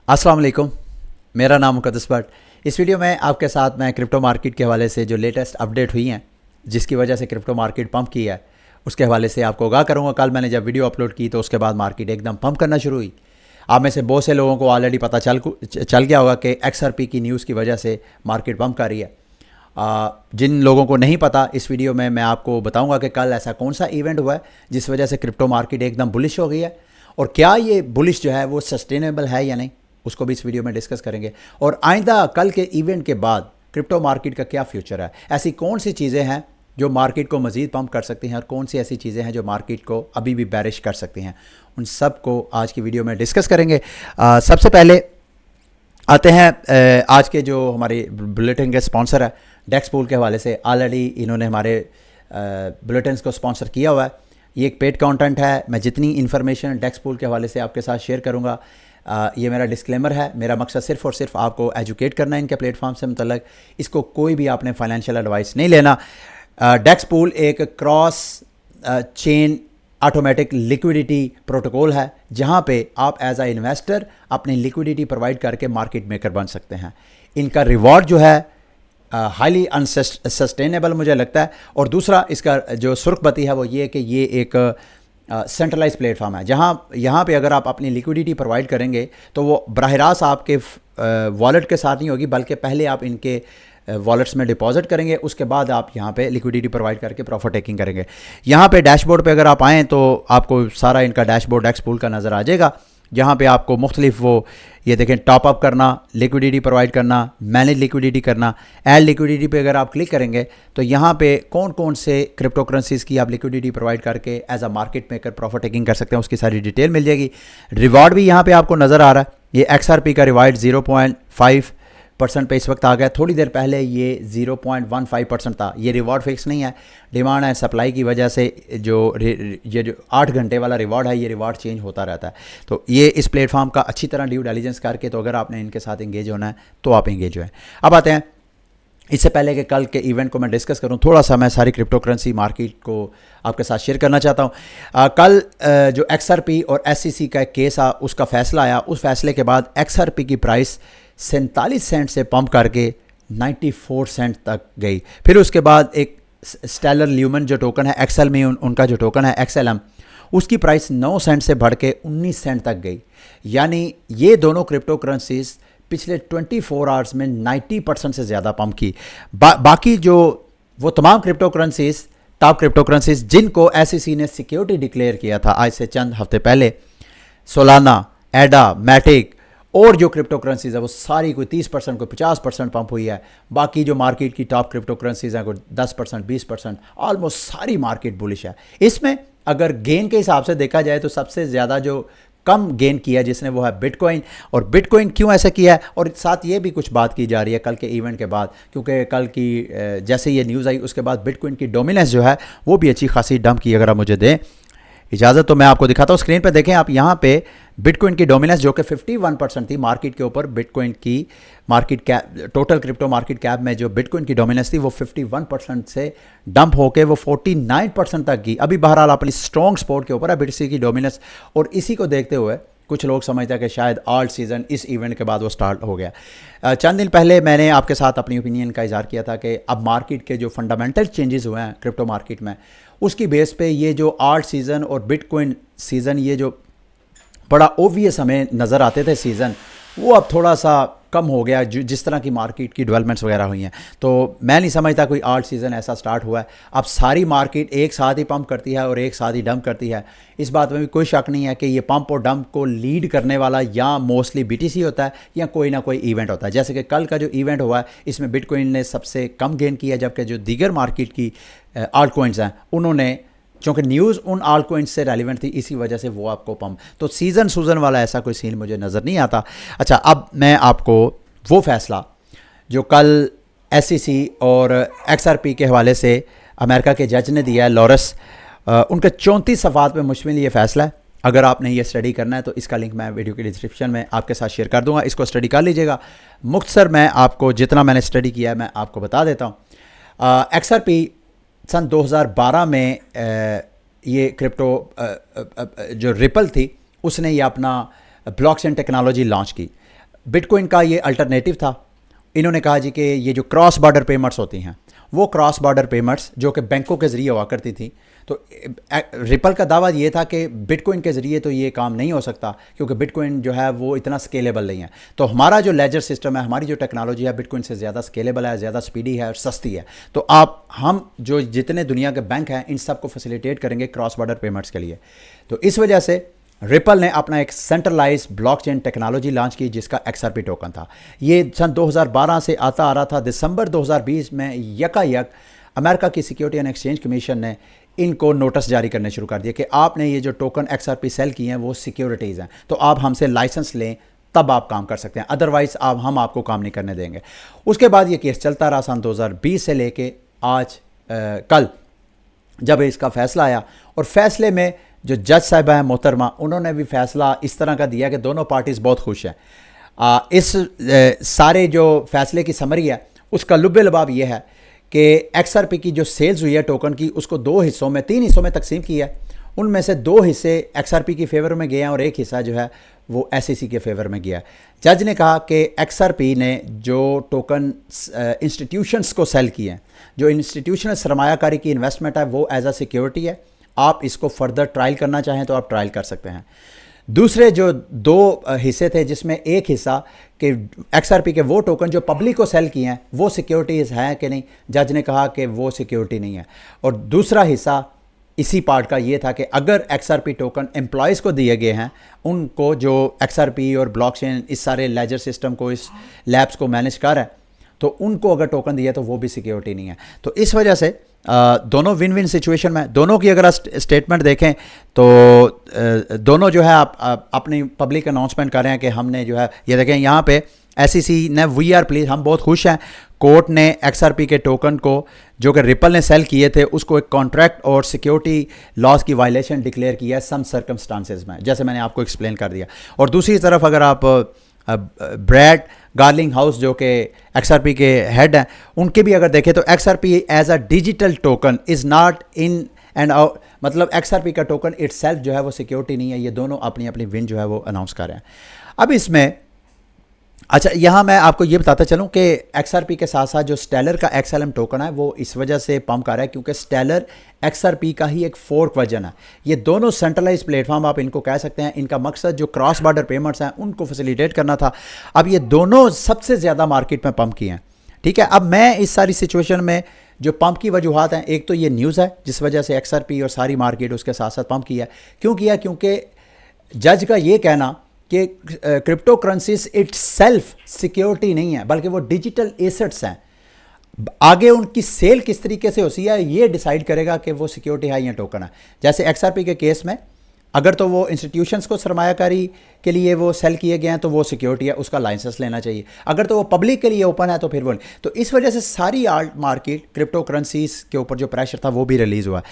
अस्सलाम वालेकुम। मेरा नाम मुक़द्दस भट्ट। इस वीडियो में आपके साथ मैं क्रिप्टो मार्केट के हवाले से जो लेटेस्ट अपडेट हुई हैं जिसकी वजह से क्रिप्टो मार्केट पंप की है उसके हवाले से आपको आगाह करूँगा। कल मैंने जब वीडियो अपलोड की तो उसके बाद मार्केट एकदम पंप करना शुरू हुई। आप में से बहुत से लोगों को ऑलरेडी पता चल गया होगा कि XRP की न्यूज़ की वजह से मार्केट पंप कर रही है। जिन लोगों को नहीं पता, इस वीडियो में मैं आपको बताऊंगा कि कल ऐसा कौन सा इवेंट हुआ है जिस वजह से क्रिप्टो मार्केट एकदम बुलिश हो गई है और क्या ये बुलिश जो है वो सस्टेनेबल है या नहीं, उसको भी इस वीडियो में डिस्कस करेंगे। और आइंदा कल के इवेंट के बाद क्रिप्टो मार्केट का क्या फ्यूचर है, ऐसी कौन सी चीज़ें हैं जो मार्केट को मज़ीद पंप कर सकती हैं और कौन सी ऐसी चीज़ें हैं जो मार्केट को अभी भी बैरिश कर सकती हैं, उन सब को आज की वीडियो में डिस्कस करेंगे। सबसे पहले आते हैं आज के जो हमारे बुलेटिन के स्पॉन्सर है डेक्स पूल के हवाले से। ऑलरेडी इन्होंने हमारे बुलेटिन को स्पॉन्सर किया हुआ है। ये एक पेड कंटेंट है। मैं जितनी इन्फॉर्मेशन डेक्स पूल के हवाले से आपके साथ शेयर करूँगा, ये मेरा डिस्क्लेमर है। मेरा मकसद सिर्फ और सिर्फ आपको एजुकेट करना है इनके प्लेटफॉर्म से मुतल्लिक। इसको कोई भी आपने फाइनेंशियल एडवाइस नहीं लेना। डेक्स पूल एक cross chain automatic liquidity protocol है जहां पे आप एज अ इन्वेस्टर अपनी लिक्विडिटी प्रोवाइड करके मार्केट मेकर बन सकते हैं। इनका रिवॉर्ड जो है हाईली अनसस्टेनेबल मुझे लगता है। और दूसरा इसका जो सुर्खबत्ती है वो ये कि ये एक सेंट्रलाइज प्लेटफॉर्म है जहां यहाँ पे अगर आप अपनी लिक्विडिटी प्रोवाइड करेंगे तो वो बराह रास्त आपके वॉलेट के साथ नहीं होगी, बल्कि पहले आप इनके वॉलेट्स में डिपॉजिट करेंगे, उसके बाद आप यहाँ पे लिक्विडिटी प्रोवाइड करके प्रॉफिट टेकिंग करेंगे। यहाँ पे डैशबोर्ड पे अगर आप आएँ तो आपको सारा इनका डैशबोर्ड डेक्स पूल का नज़र आ जाएगा, जहाँ पे आपको मुख्तलिफ वो ये देखें टॉप अप करना, लिक्विडिटी प्रोवाइड करना, मैनेज लिक्विडिटी करना। ऐड लिक्विडिटी पे अगर आप क्लिक करेंगे तो यहाँ पे कौन कौन से क्रिप्टो करेंसीज़ की आप लिक्विडिटी प्रोवाइड करके as a market maker profit taking कर सकते हैं, उसकी सारी डिटेल मिल जाएगी। रिवॉर्ड भी यहाँ पे आपको नज़र आ रहा है। ये XRP का रिवार्ड 0.5% पे इस वक्त आ गया। थोड़ी देर पहले ये 0.15% था। ये रिवॉर्ड फिक्स नहीं है, डिमांड एंड सप्लाई की वजह से ये जो 8 घंटे वाला रिवॉर्ड है ये रिवॉर्ड चेंज होता रहता है। तो ये इस प्लेटफॉर्म का अच्छी तरह ड्यू डिलिजेंस करके, तो अगर आपने इनके साथ इंगेज होना है तो आप इंगेज हों। अब आते हैं, इससे पहले कि कल के इवेंट को मैं डिस्कस करूं, थोड़ा सा मैं सारी क्रिप्टो करेंसी मार्केट को आपके साथ शेयर करना चाहता हूं। कल जो XRP और SEC का एक केस आ उसका फ़ैसला आया। उस फैसले के बाद XRP की प्राइस 47 सेंट से पंप करके 94 सेंट तक गई। फिर उसके बाद एक स्टेलर ल्यूमन जो टोकन है XL में उनका जो टोकन है XLM, उसकी प्राइस 9 सेंट से बढ़ के 19 सेंट तक गई। यानी ये दोनों क्रिप्टो करेंसीज पिछले 24 आवर्स में 90% से ज़्यादा पंप की। बाकी जो वो तमाम crypto currencies, top crypto currencies जिनको SEC ने सिक्योरिटी डिक्लेयर किया था आज से चंद हफ्ते पहले, सोलाना, एडा, मैटिक और जो क्रिप्टो करेंसीज है वो सारी कोई 30%, कोई 50% पंप हुई है। बाकी जो मार्केट की टॉप क्रिप्टो करेंसीज हैं कोई 10%, 20%, ऑलमोस्ट सारी मार्केट बुलिश है। इसमें अगर गेन के हिसाब से देखा जाए तो सबसे ज़्यादा जो कम गेन किया जिसने वो है बिटकॉइन। और बिटकॉइन क्यों ऐसा किया है, और साथ ये भी कुछ बात की जा रही है कल के इवेंट के बाद, क्योंकि कल की जैसे ये न्यूज़ आई उसके बाद बिटकॉइन की डोमिनेंस जो है वो भी अच्छी खासी डंप की। अगर आप मुझे दें इजाज़त तो मैं आपको दिखाता हूँ। स्क्रीन पे देखें आप, यहाँ पे बिटकॉइन की डोमिनेंस जो कि 51% थी मार्केट के ऊपर। बिटकॉइन की market cap, total crypto market cap में जो बिटकॉइन की डोमिनेंस थी वो 51% से डंप होके वो 49% तक गई। अभी बहरहाल अपनी स्ट्रॉन्ग स्पोर्ट के ऊपर है BTC की डोमिनेंस। और इसी को देखते हुए कुछ लोग समझते हैं कि शायद आल्ट सीज़न इस इवेंट के बाद वो स्टार्ट हो गया। चंद दिन पहले मैंने आपके साथ अपनी ओपिनियन का इज़हार किया था कि अब मार्केट के जो फंडामेंटल चेंजेस हुए हैं क्रिप्टो मार्केट में, उसकी बेस पे ये जो आल्ट सीज़न और बिटकॉइन सीज़न, ये जो बड़ा ओवियस हमें नज़र आते थे सीज़न, वो अब थोड़ा सा कम हो गया जिस तरह की मार्केट की डेवलपमेंट्स वगैरह हुई हैं। तो मैं नहीं समझता कोई आल्ट सीज़न ऐसा स्टार्ट हुआ है। अब सारी मार्केट एक साथ ही पंप करती है और एक साथ ही डंप करती है। इस बात में भी कोई शक नहीं है कि ये पंप और डंप को लीड करने वाला या मोस्टली BTC होता है या कोई ना कोई इवेंट होता है। जैसे कि कल का जो इवेंट हुआ है इसमें बिटकॉइन ने सबसे कम गेन किया, जबकि जो दीगर मार्केट की आल्ट कॉइन्स हैं उन्होंने, क्योंकि न्यूज़ उन आल्ट कॉइन्स से रेलिवेंट थी, इसी वजह से वो आपको पंप। तो सीज़न सूजन वाला ऐसा कोई सीन मुझे नज़र नहीं आता। अच्छा, अब मैं आपको वो फ़ैसला जो कल SEC और XRP के हवाले से अमेरिका के जज ने दिया है, लॉरेंस, उनका 34 सफ़ात पे मुश्तमिल ये फ़ैसला है। अगर आपने ये स्टडी करना है तो इसका लिंक मैं वीडियो के डिस्क्रिप्शन में आपके साथ शेयर कर दूंगा, इसको स्टडी कर लीजिएगा। मुख्तसर मैं आपको जितना मैंने स्टडी किया है मैं आपको बता देता हूँ। XRP सन 2012 में ये क्रिप्टो जो रिपल थी उसने ये अपना ब्लॉकचेन टेक्नोलॉजी लॉन्च की। बिटकॉइन का ये अल्टरनेटिव था। इन्होंने कहा जी कि ये जो क्रॉस बॉर्डर पेमेंट्स होती हैं, वो क्रॉस बॉर्डर पेमेंट्स जो कि बैंकों के ज़रिए हुआ करती थी, तो रिपल का दावा ये था कि बिटकॉइन के ज़रिए तो ये काम नहीं हो सकता, क्योंकि बिटकॉइन जो है वो इतना स्केलेबल नहीं है। तो हमारा जो लेजर सिस्टम है, हमारी जो टेक्नोलॉजी है, बिटकॉइन से ज़्यादा स्केलेबल है, ज़्यादा स्पीडी है और सस्ती है। तो हम जो जितने दुनिया के बैंक हैं, इन सब को फैसिलिटेट करेंगे क्रॉस बॉर्डर पेमेंट्स के लिए। तो इस वजह से रिपल ने अपना एक सेंट्रलाइज ब्लॉकचेन टेक्नोलॉजी लॉन्च की, जिसका XRP टोकन था। ये सन 2012 से आता आ रहा था। दिसंबर 2020 में यकायक अमेरिका की सिक्योरिटी एंड एक्सचेंज कमीशन ने इनको नोटिस जारी करने शुरू कर दिया कि आपने ये जो टोकन XRP सेल किए हैं वो सिक्योरिटीज़ हैं, तो आप हमसे लाइसेंस लें तब आप काम कर सकते हैं, अदरवाइज़ हम आपको काम नहीं करने देंगे। उसके बाद ये केस चलता रहा सन 2020 से लेके आज कल, जब इसका फैसला आया। और फैसले में जो जज साहिबा हैं मोहतरमा, उन्होंने भी फैसला इस तरह का दिया कि दोनों पार्टीज़ बहुत खुश हैं। इस सारे जो फैसले की समरी है, उसका लुब्बे लबाब ये है कि XRP की जो सेल्स हुई है टोकन की, उसको 3 हिस्सों में तकसीम किया है। उनमें से 2 हिस्से XRP के फेवर में गए हैं और 1 हिस्सा जो है वो SEC के फेवर में गया है। जज ने कहा कि XRP ने जो टोकन इंस्टीट्यूशंस को सेल किए हैं, जो इंस्टीट्यूशनल सरमायाकारी की इन्वेस्टमेंट है, वो एज अ सिक्योरिटी है। आप इसको फर्दर ट्रायल करना चाहें तो आप ट्रायल कर सकते हैं। दूसरे जो 2 हिस्से थे, जिसमें एक हिस्सा कि XRP के वो टोकन जो पब्लिक को सेल किए हैं वो सिक्योरिटीज़ हैं कि नहीं, जज ने कहा कि वो सिक्योरिटी नहीं है। और दूसरा हिस्सा इसी पार्ट का ये था कि अगर XRP टोकन एम्प्लॉयज़ को दिए गए हैं, उनको जो XRP और ब्लॉकचेन इस सारे लेजर सिस्टम को, इस लैब्स को मैनेज कर रहा है, तो उनको अगर टोकन दिया तो वो भी सिक्योरिटी नहीं है। तो इस वजह से दोनों विन विन सिचुएशन में, दोनों की अगर स्टेटमेंट देखें तो दोनों जो है आप अपनी पब्लिक अनाउंसमेंट कर रहे हैं कि हमने जो है, ये देखें यहाँ पे SEC ने वी आर प्लीज, हम बहुत खुश हैं, कोर्ट ने XRP के टोकन को जो कि रिपल ने सेल किए थे उसको एक कॉन्ट्रैक्ट और सिक्योरिटी लॉज की वायलेशन डिक्लेयर किया है सम सर्कमस्टांसेस में, जैसे मैंने आपको एक्सप्लेन कर दिया। और दूसरी तरफ अगर आप ब्रैड गार्लिंग हाउस जो कि XRP के हेड हैं, उनके भी अगर देखें तो XRP as a digital token is not in and out, मतलब XRP का टोकन इटसेल्फ जो है वो सिक्योरिटी नहीं है। ये दोनों अपनी अपनी विन जो है वो अनाउंस कर रहे हैं। अब इसमें अच्छा, यहाँ मैं आपको ये बताता चलूँ कि XRP के साथ साथ जो स्टेलर का XLM टोकन है वो इस वजह से पंप कर रहा है क्योंकि स्टेलर XRP का ही एक फोर्क वर्जन है। ये दोनों सेंट्रलाइज प्लेटफॉर्म आप इनको कह सकते हैं। इनका मकसद जो क्रॉस बॉर्डर पेमेंट्स हैं उनको फैसिलिटेट करना था। अब ये दोनों सबसे ज़्यादा मार्केट में पंप किए हैं, ठीक है। अब मैं इस सारी सिचुएशन में जो पंप की वजूहत हैं, एक तो ये न्यूज़ है जिस वजह से XRP और सारी मार्केट उसके साथ साथ पंप किया। क्यों किया? क्योंकि जज का ये कहना कि क्रिप्टो करेंसीज इटसेल्फ सिक्योरिटी नहीं है बल्कि वो डिजिटल एसेट्स हैं। आगे उनकी सेल किस तरीके से होती है ये डिसाइड करेगा कि वो सिक्योरिटी है या टोकन है। जैसे XRP के केस में अगर तो वो इंस्टीट्यूशंस को सरमायाकारी के लिए वो सेल किए गए हैं तो वो सिक्योरिटी है, उसका लाइसेंस लेना चाहिए। अगर तो वो पब्लिक के लिए ओपन है तो फिर वो नहीं। तो इस वजह से सारी आर्ट मार्केट क्रिप्टो करेंसीज के ऊपर जो प्रेशर था वो भी रिलीज़ हुआ।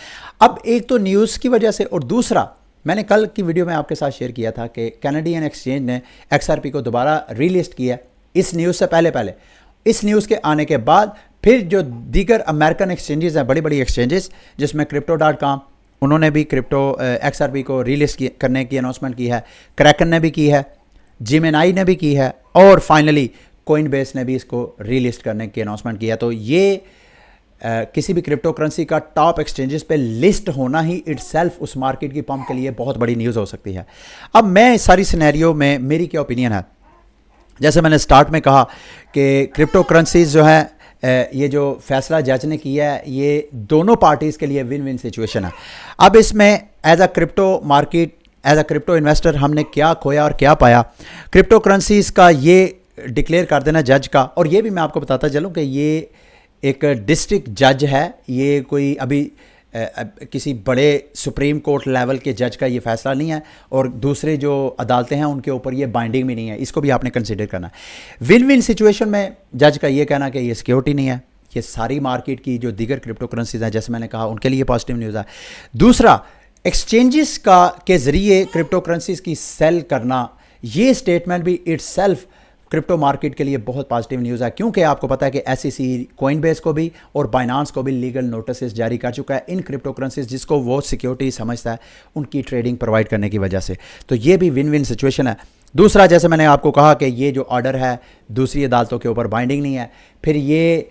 अब एक तो न्यूज़ की वजह से, और दूसरा मैंने कल की वीडियो में आपके साथ शेयर किया था कि कैनेडियन एक्सचेंज ने XRP को दोबारा रीलिस्ट किया इस न्यूज़ से पहले। इस न्यूज़ के आने के बाद फिर जो दीगर अमेरिकन एक्सचेंजेस हैं, बड़ी बड़ी एक्सचेंजेस, जिसमें Crypto.com, उन्होंने भी क्रिप्टो XRP को रीलिस्ट करने की अनाउंसमेंट की है। क्रैकन ने भी की है, जिमेनाई ने भी की है, और फाइनली कोइनबेस ने भी इसको रीलिस्ट करने की अनाउंसमेंट की है। तो ये किसी भी क्रिप्टो करेंसी का टॉप एक्सचेंजेस पे लिस्ट होना ही इटसेल्फ उस मार्केट की पंप के लिए बहुत बड़ी न्यूज़ हो सकती है। अब मैं इस सारी सिनेरियो में मेरी क्या ओपिनियन है, जैसे मैंने स्टार्ट में कहा कि क्रिप्टो करेंसीज जो है, ये जो फैसला जज ने किया है ये दोनों पार्टीज़ के लिए विन विन सिचुएशन है। अब इसमें as a crypto market, as a crypto investor हमने क्या खोया और क्या पाया। क्रिप्टो करेंसीज का ये डिक्लेयर कर देना जज का, और ये भी मैं आपको बताता चलूँ कि ये एक डिस्ट्रिक्ट जज है, ये कोई अभी किसी बड़े सुप्रीम कोर्ट लेवल के जज का ये फैसला नहीं है, और दूसरे जो अदालतें हैं उनके ऊपर ये बाइंडिंग भी नहीं है। इसको भी आपने कंसिडर करना है। विन विन सिचुएशन में जज का ये कहना कि ये सिक्योरिटी नहीं है, ये सारी मार्केट की जो दीगर क्रिप्टो करेंसीज हैं जैसे मैंने कहा उनके लिए पॉजिटिव न्यूज़ है। दूसरा, एक्सचेंजेस का के ज़रिए क्रिप्टो करेंसीज की सेल करना, ये स्टेटमेंट भी इटसेल्फ क्रिप्टो मार्केट के लिए बहुत पॉजिटिव न्यूज़ है, क्योंकि आपको पता है कि SEC कोइनबेस को भी और बाइनांस को भी लीगल नोटिस जारी कर चुका है इन क्रिप्टो करेंसीज जिसको वो सिक्योरिटी समझता है उनकी ट्रेडिंग प्रोवाइड करने की वजह से। तो ये भी विन विन सिचुएशन है। दूसरा, जैसे मैंने आपको कहा कि ये जो ऑर्डर है दूसरी अदालतों के ऊपर बाइंडिंग नहीं है। फिर ये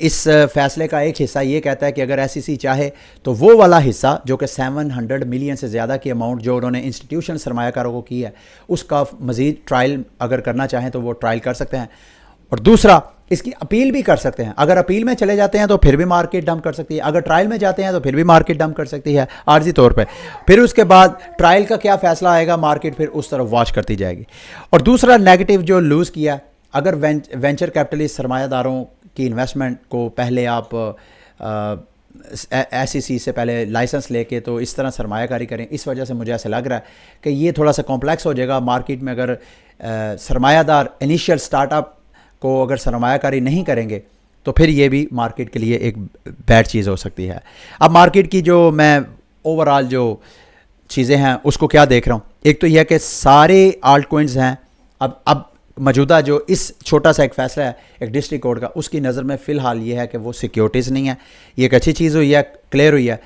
इस फैसले का एक हिस्सा ये कहता है कि अगर SEC चाहे तो वो वाला हिस्सा जो कि 700 मिलियन से ज़्यादा की अमाउंट जो उन्होंने इंस्टीट्यूशन सरमायाकारों को की है उसका मज़ीद ट्रायल अगर करना चाहें तो वो ट्रायल कर सकते हैं। और दूसरा, इसकी अपील भी कर सकते हैं। अगर अपील में चले जाते हैं तो फिर भी मार्केट डंप कर सकती है, अगर ट्रायल में जाते हैं तो फिर भी मार्केट डंप कर सकती है आर्जी तौर पे। फिर उसके बाद ट्रायल का क्या फैसला आएगा, मार्केट फिर उस तरफ वॉच करती जाएगी। और दूसरा नेगेटिव जो लूज़ किया, अगर वेंचर कैपिटलिस्ट सरमायादारों की इन्वेस्टमेंट को पहले आप SEC से पहले लाइसेंस लेके तो इस तरह सरमायाकारी करें, इस वजह से मुझे ऐसा लग रहा है कि ये थोड़ा सा कॉम्प्लेक्स हो जाएगा मार्केट में। अगर सरमायादार इनिशियल स्टार्टअप को अगर सरमायाकारी नहीं करेंगे तो फिर ये भी मार्केट के लिए एक बैड चीज़ हो सकती है। अब मार्केट की जो मैं ओवरऑल जो चीज़ें हैं उसको क्या देख रहा हूँ, एक तो यह कि सारे आल्ट कोइंस हैं अब मौजूदा जो इस छोटा सा एक फैसला है एक डिस्ट्रिक्ट कोर्ट का, उसकी नज़र में फ़िलहाल ये है कि वो सिक्योरिटीज़ नहीं है। ये एक अच्छी चीज़ हुई है, क्लियर हुई है।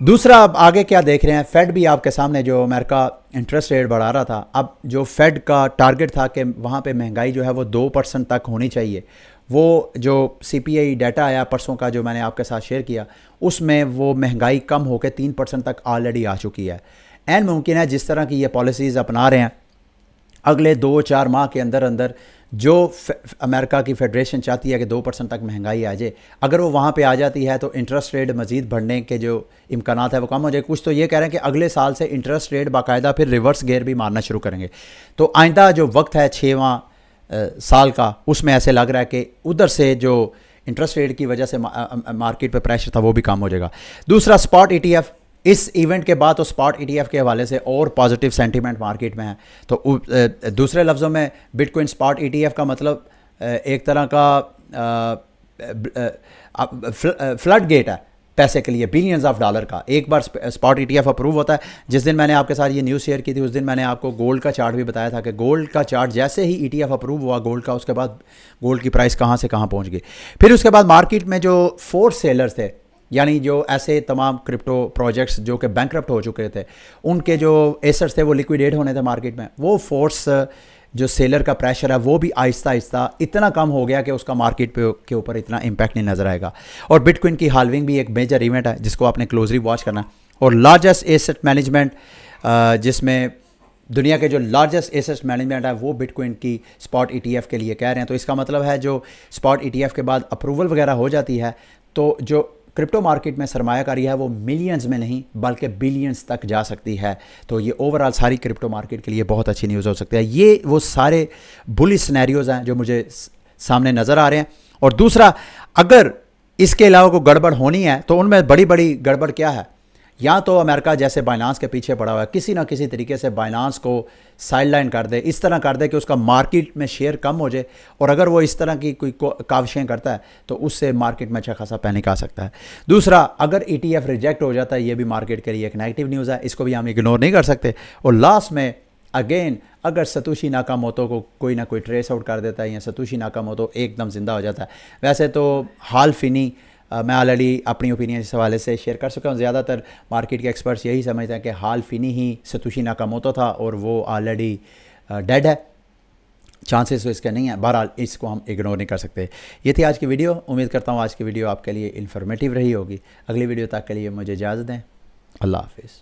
दूसरा, अब आगे क्या देख रहे हैं, फेड भी आपके सामने जो अमेरिका इंटरेस्ट रेट बढ़ा रहा था, अब जो फेड का टारगेट था कि वहाँ पे महंगाई जो है वो 2% तक होनी चाहिए, वो जो CPI डाटा आया परसों का जो मैंने आपके साथ शेयर किया उसमें वो महंगाई कम होकर 3% तक ऑलरेडी आ चुकी है। एंड मुमकिन है जिस तरह की ये पॉलिसीज़ अपना रहे हैं अगले 2-4 माह के अंदर अंदर जो अमेरिका की फेडरेशन चाहती है कि 2% तक महंगाई आ जाए, अगर वो वहाँ पे आ जाती है तो इंटरेस्ट रेट मज़ीद बढ़ने के जो इम्कानात है वो कम हो जाए। कुछ तो ये कह रहे हैं कि अगले साल से इंटरेस्ट रेट बाकायदा फिर रिवर्स गियर भी मारना शुरू करेंगे। तो आइंदा जो वक्त है 6वां साल का, उसमें ऐसे लग रहा है कि उधर से जो इंटरेस्ट रेट की वजह से मार्केट पर प्रेशर था वो भी कम हो जाएगा। दूसरा, स्पॉट ETF, इस इवेंट के बाद तो स्पॉट ETF के हवाले से और पॉजिटिव सेंटीमेंट मार्केट में है। तो दूसरे लफ्ज़ों में बिटकॉइन स्पॉट ETF का मतलब एक तरह का फ्लड गेट है पैसे के लिए, बिलियंस ऑफ डॉलर का। एक बार स्पॉट ETF अप्रूव होता है, जिस दिन मैंने आपके साथ ये न्यूज़ शेयर की थी उस दिन मैंने आपको गोल्ड का चार्ट भी बताया था कि गोल्ड का चार्ट जैसे ही ETF अप्रूव हुआ गोल्ड का, उसके बाद गोल्ड की प्राइस कहाँ से कहाँ पहुँच गई। फिर उसके बाद मार्केट में जो फोर्स सेलर्स थे, यानी जो ऐसे तमाम क्रिप्टो प्रोजेक्ट्स जो कि बैंकरप्ट हो चुके थे, उनके जो एसेट्स थे वो लिक्विडेट होने थे मार्केट में, वो फोर्स जो सेलर का प्रेशर है वो भी आहिस्ता आहिस्ता इतना कम हो गया कि उसका मार्केट के ऊपर इतना इम्पैक्ट नहीं नज़र आएगा। और बिटकॉइन की हाल्विंग भी एक मेजर इवेंट है जिसको आपने क्लोजली वॉच करना है। और लार्जेस्ट एसेट मैनेजमेंट, जिसमें दुनिया के जो लार्जेस्ट एसेट मैनेजमेंट है वो बिटकॉइन की स्पॉट ETF के लिए कह रहे हैं। तो इसका मतलब है जो स्पॉट ETF के बाद अप्रूवल वगैरह हो जाती है तो जो क्रिप्टो मार्केट में सरमायाकारी है वो मिलियंस में नहीं बल्कि बिलियंस तक जा सकती है। तो ये ओवरऑल सारी क्रिप्टो मार्केट के लिए बहुत अच्छी न्यूज़ हो सकती है। ये वो सारे बुलिश सिनेरियोज़ हैं जो मुझे सामने नज़र आ रहे हैं। और दूसरा, अगर इसके अलावा कोई गड़बड़ होनी है तो उनमें बड़ी बड़ी गड़बड़ क्या है, या तो अमेरिका जैसे बाइनांस के पीछे पड़ा हुआ है, किसी ना किसी तरीके से बाइनांस को साइडलाइन कर दे, इस तरह कर दे कि उसका मार्केट में शेयर कम हो जाए। और अगर वो इस तरह की कोई काविशें करता है तो उससे मार्केट में अच्छा खासा पैनिक आ सकता है। दूसरा, अगर ETF रिजेक्ट हो जाता है, ये भी मार्केट के लिए एक नेगेटिव न्यूज़ है, इसको भी हम इग्नोर नहीं कर सकते। और लास्ट में अगेन, अगर सतोशी नाकामोटो को कोई ना कोई ट्रेस आउट कर देता है या सतोशी नाकामोटो एकदम ज़िंदा हो जाता है, वैसे तो हाल फिनी मैं ऑलरेडी अपनी ओपिनियन इस हवाले से शेयर कर चुका हूँ। ज़्यादातर मार्केट के एक्सपर्ट्स यही समझते हैं कि हाल फिनी ही सतोशी नाकामोटो था और वो ऑलरेडी डेड है, चांसेस तो इसके नहीं है। बहरहाल इसको हम इग्नोर नहीं कर सकते। ये थी आज की वीडियो। उम्मीद करता हूँ आज की वीडियो आपके लिए इन्फॉर्मेटिव रही होगी। अगली वीडियो तक के लिए मुझे इजाज़त दें। अल्लाह हाफिज़।